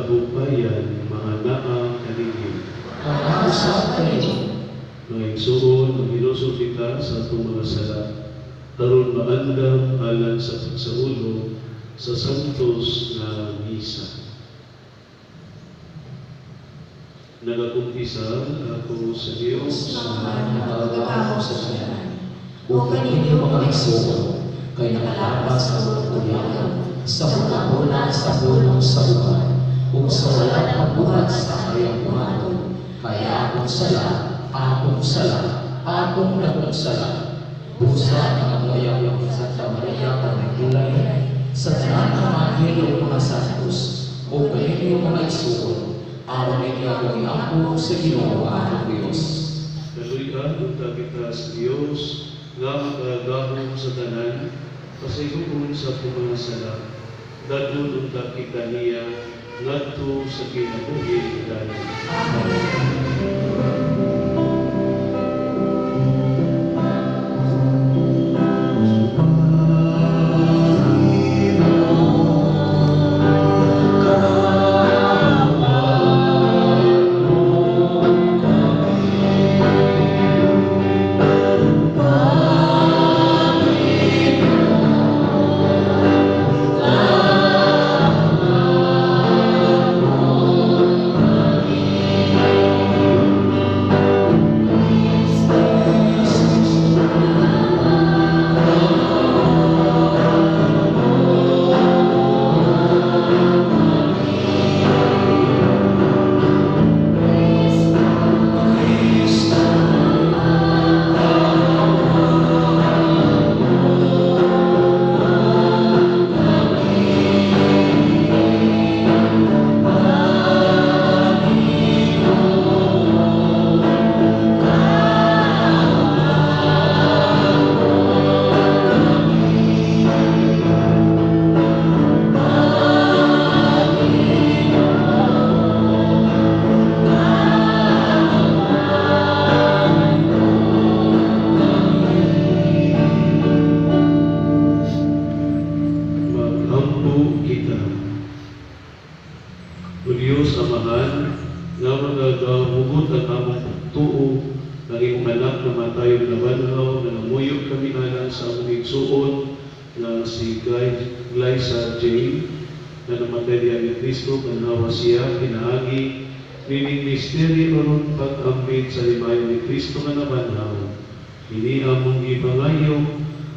kabupayan, mahanaa kaninyo. Sa kaninyo. Ngayong suon, ang hinusog kita sa atong mga sala, aron maandam alang sa pagsaulo sa santos na misa. Nagakumpisan ako sa Diyos na nakagawa sa siya. O kaninyo mga igsoon, kay nakalapas sa mga kulyagan, sa mga bulan sa bulong sa buhay, kung sa wala na buhat sa kayang buhaton, kaya akong nagpagsala. Busa ang amoyang sa Maria Pangagulay, sa tanan ng mga hilong mga santos, o kaninyo mga igsoon, aron ninyo akong iampo sa Ginoo ang Diyos. Kaluyan unta kita sa Diyos, nga makagahom sa tanan, pasayuon sa mga sala, dadun unta kita niya, ngadto sa kinabuhi dayon. Amen.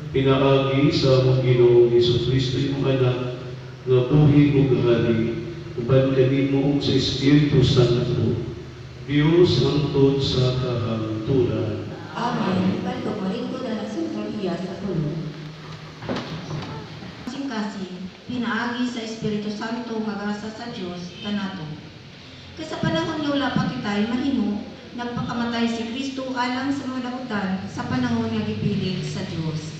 Pinaagi sa among Ginoong Jesucristo imong anak nga buhi ug gali uban kanimo sa Espiritu Santo, Dios hangtod sa kahangturan. Amen. Baldo maringko na nagsintorya sa tulo. Kasing-kasing pinaagi sa Espiritu Santo magasa sa Dios kanato. Kay sa panahon nga wala pa kitay mahimo, nagpakamatay si Kristo alang sa mga daotan sa panahon nga gipilit sa Dios.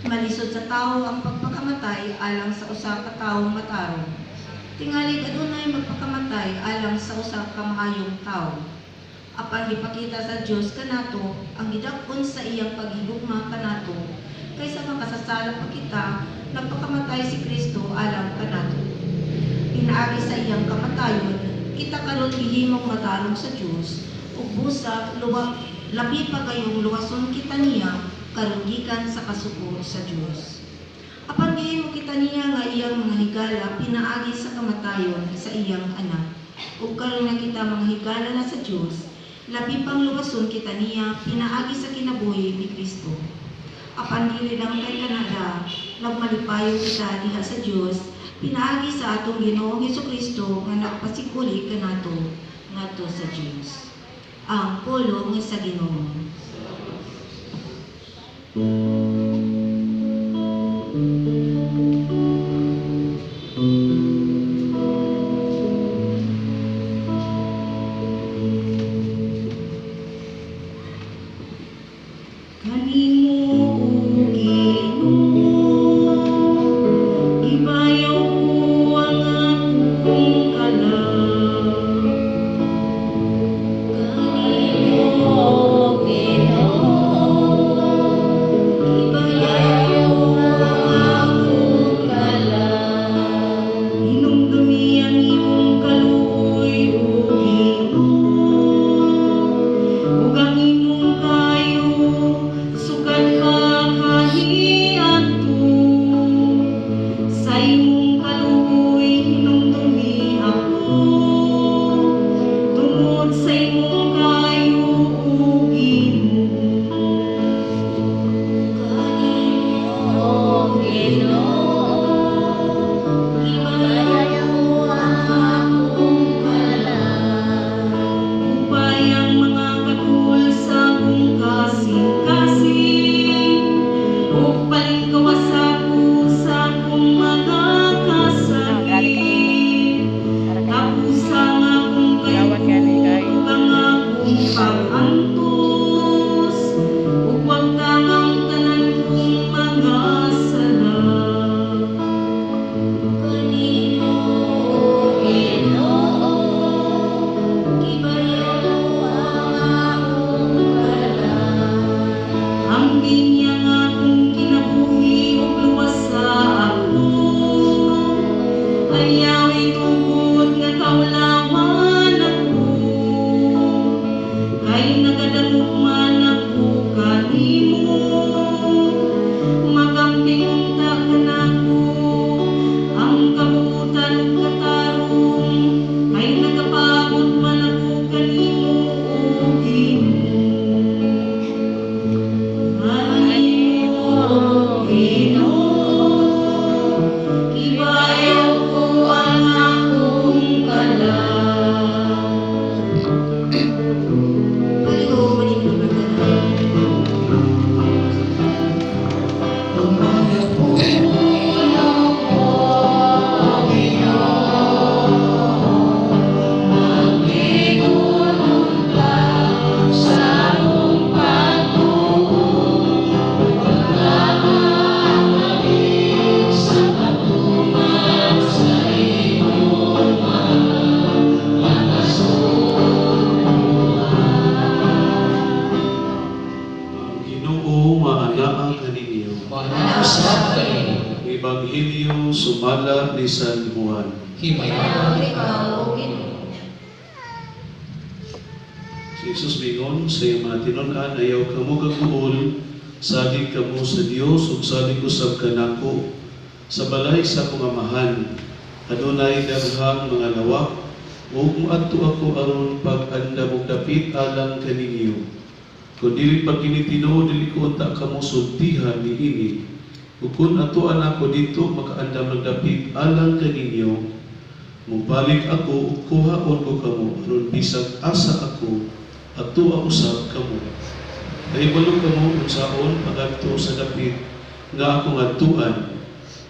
Malisod sa tao ang pagpakamatay alang sa usa ka taong matarong. Tingali adunay magpakamatay alang sa usa ka maayong tao. Apan gipakita sa Dios kanato ang gidakon sa iyang paghigugma kanato kaysa makasasala pa kita, nagpakamatay si Kristo alang kanato. Pinaagi sa iyang kamatayon, kita karon gihimong matarong sa Dios ug busa labi pa kayong luwason kita niya karon gikan sa kasuko sa Dios. Apan gihimo kita niya nga iyang mga higala pinaagi sa kamatayon sa iyang anak. Ug karon nga kita mga higala na sa Dios, labi pang luwason kita niya pinaagi sa kinabuhi ni Kristo. Apan dili lang kay Kanada, nagmalipayon kita diha sa Dios, pinaagi sa atong Ginoong Hesukristo nga nagpasikuli kanato ngadto sa Dios. Ang pulong sa Ginoo. Tungod sa imong kayuugin Kaninyong Ginoo, gibayaw mo ang akong kalan. upay ang mga katul sa akong kasing-kasing ug palingkawasako sa akong mga kasakit. Tapusang akong kayuog ang akong pag-antos ug wagtang ang tanan kong mga sala. Kaninyong Ginoo, gibayaw mo ang akong kalan. Ang binya nga akong kinabuhi ug luwas sa ako, ayaw itugod nga kaulawan ako. Kay nagadamog man ako kanimo, magamping unta ka nako. Ang kabuutan ug katarong, kay nagapagod man ako kanimo o Kaninyong Ginoo, gibayaw ko ang akong kalan. Paligo maninong nagdanan. Ang Ginoo maanaa kaninyo. Manausap kaninyo. Ebanghelyo sumala ni San Juan. Himayaw Ikaw, O Ginoo. Si Jesus mingon sa iyong mga tinunan, ayaw kamo kaguol, salig kamo sa Dios ug salig usab kanako. Sa balay sa akong amahan, adunay daghang mga lawak, ug moadto ako aron pag-andam og dapit alang kaninyo. Kung dili pa kini Tinoo, dili ko unta kamo sultihan niini. Ug kun atuan ako dito makaandam ng dapit alang kaninyo, mubalik ako ug kuhaon ko kamo aron bisag asa ako atua usab kamo. Nahibalo kamo unsaon pagadto sa dapit nga akong atuan.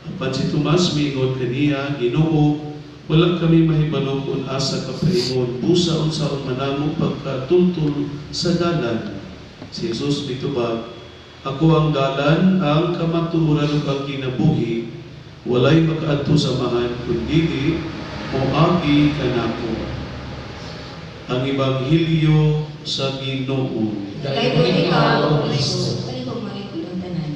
Apan si Tomas miingon kaniya, Ginoo, wala kami mahibalo kung asa ka paingon, busa unsaon manamo pagkatultul sa dalan. Si Jesus mitubag, ako ang dalan, ang kamatuoran ug ang kinabuhi, walay makaadto sa mahan kundi moagi kanako. Ang Ebanghelyo sa Ginoo. Dayon ikaw, O Kristo. Paligo maninong tanan.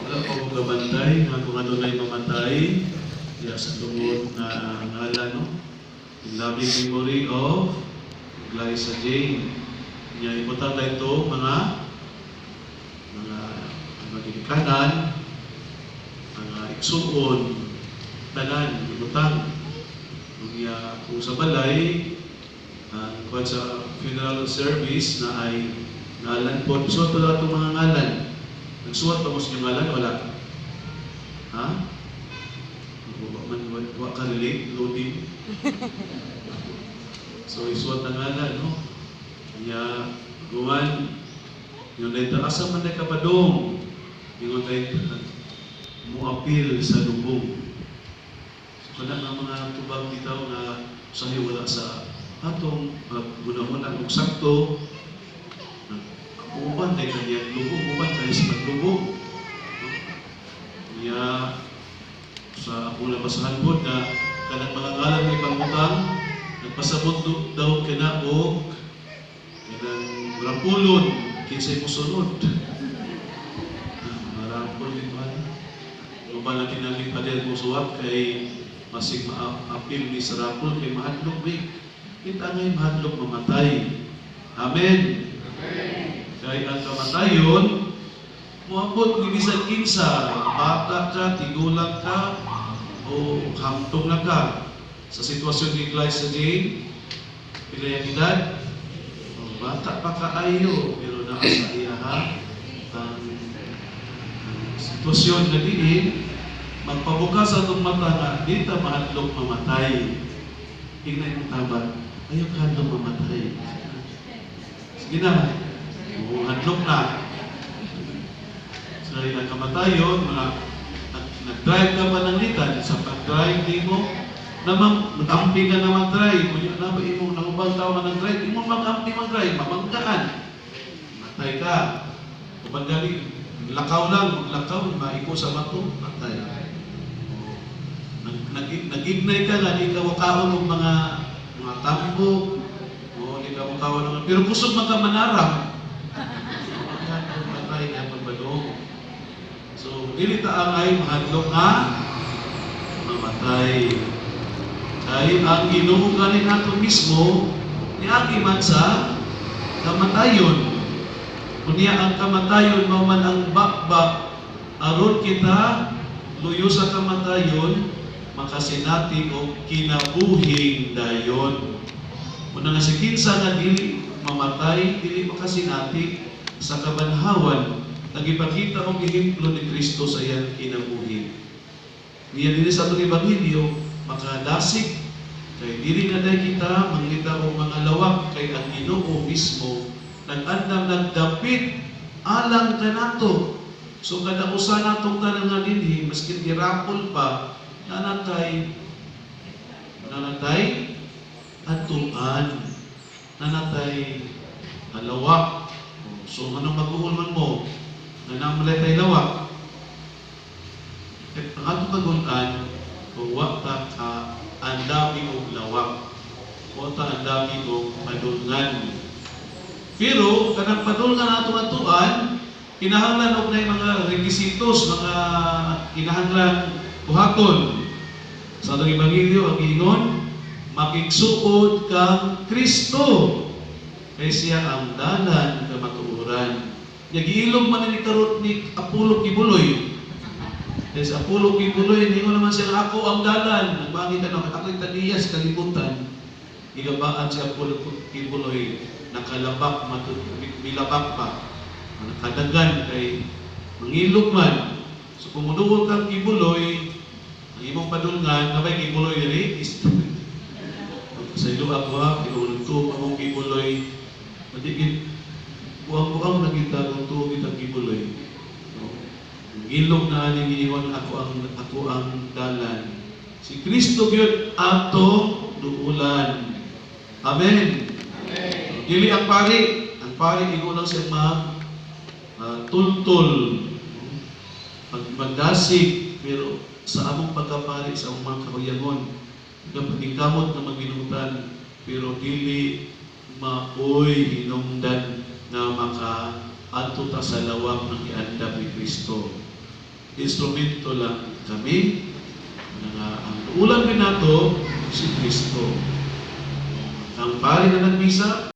Wala pa ko gabantay nga kung ano na'y mamatay diya sa tungod na ngalan, no? In loving memory of Liza Jane. Niya ibutan na ito mga ginikanan, mga iksuon, tanan, ibutan. Niya kung sa balay, kung sa funeral service na ay ngalan po. Suot pa itong mga ngalan. Nagsuot pa mo sa inyong ngalan? Wala. Ha? Wa ka relate, loading. So, isuot na ngalan, no? Kaya, guwan, yung dahil asa man na kapadong, yung dahil muapil sa lubong. So, kada nga mga tubag bitaw na sahi wala sa atong guna-guna kung sakto, uban dahil kanya lubong, uban dahil sa maglubong. Kaya, sa akong nabasahan po na kanang mga ngalan ng pangutang, nagpasabot daw kinaog, kanang rapulon, kinsay mo sunod. Marapol din man. Kung ba na kinaling pa din mo suwat kay masig maapil ni sa rapol kay mahadlok week. Kita ngay mahadlok mamatay. Amen. Kaya ang kamatayon, muabot ni bisan kinsa, bata ka, tigulang ka, o hamtong na ka. Sa sitwasyon ni Glyza Jane, pila yung edad? Bata pa kaayo, pero nakasa iyaha ang sitwasyon na diin, magpabukas atong mata nga, di ta mahadlok mamatay. Tingnan yung tabat, ayaw ka hadlok mamatay. Sige na, hadlok na. Sa nagkamatayon, nag-drive ka pa ng litan, sa pag-drive di mo, namang mag-ampi ka na mag-drive, kung yun na ba imong nakubang tao ka nag-drive, imong mag-ampi mag-drive, mabanggaan. Matay ka. Kapag galing, lakaw lang, maglakaw, maiko sa bato, matay. Nag-ignay ka nga, di ka wakaon ng mga tambo, o di ka wakaon ng... Pero kusog magkamanarang. Matay ka magbalo. So, dili ta angay mahadlok nga mamatay. Ay ang Ginoo ganin nato mismo niagi man sa kamatayon. Kunya ang kamatayon mao man ang bakbak aron kita luyo sa kamatayon makasinati og kinabuhing dayon. Una nga si kinsa nga dili mamatay, dili makasinati sa kabanhawan, nagipakita og ehemplo ni Kristo sa iyang kinabuhi. Niya dinhi sa atong ebanghelyo makadasig kay dili na day kita mangita og mga lawak kay ang Ginoo mismo nag-andam nagdapit alang kanato. So kada usa natong tanan nga dinhi maski girapol pa nanatay atuan, nanatay lawak. So anong mag-uulman mo na namalay tay lawak? Ang atong kagunan kung wakta ka ang dami og lawak o ta ang dami og padulngan. Pero kanang padulngan atong atuan kinahanglan og nay mga requisitos, mga kinahanglan buhaton. Sa atong ebanghelyo ang giingon makigsuod kang Kristo kay siya ang dalan ka matuoran. Giilog man ni karot ni Apollo Kibuloy. Kaya sa Apollo Kibuloy, ningon naman siya ako ang dalan. Nagbangit ano, ako'y taniyas kalibutan. Igabaan si Apollo Kibuloy, nakalabak, milabak pa. Nakadagan kay mangilog man. So kung muduol kang Kibuloy, ang imong padulngan, nabay Kibuloy diri, sa ilo ako ha, pinulog ko, among Kibuloy, matigit, buang-buang nakita kung tuwag itang Kibuloy. Ilog na aning giingon ako ang dalan. Si Kristo gyud ato duulan. Amen. Dili ang pari ingon lang siya tultol magdasig pero sa among pagkapari sa among mga kahuyangon pagkamot na maginutan pero dili maoy hinungdan na maka-adto ta sa lawak ng iandam ni Kristo. Instrumento lang kami ang ulan din nato si Kristo. Ang pari na nagmisa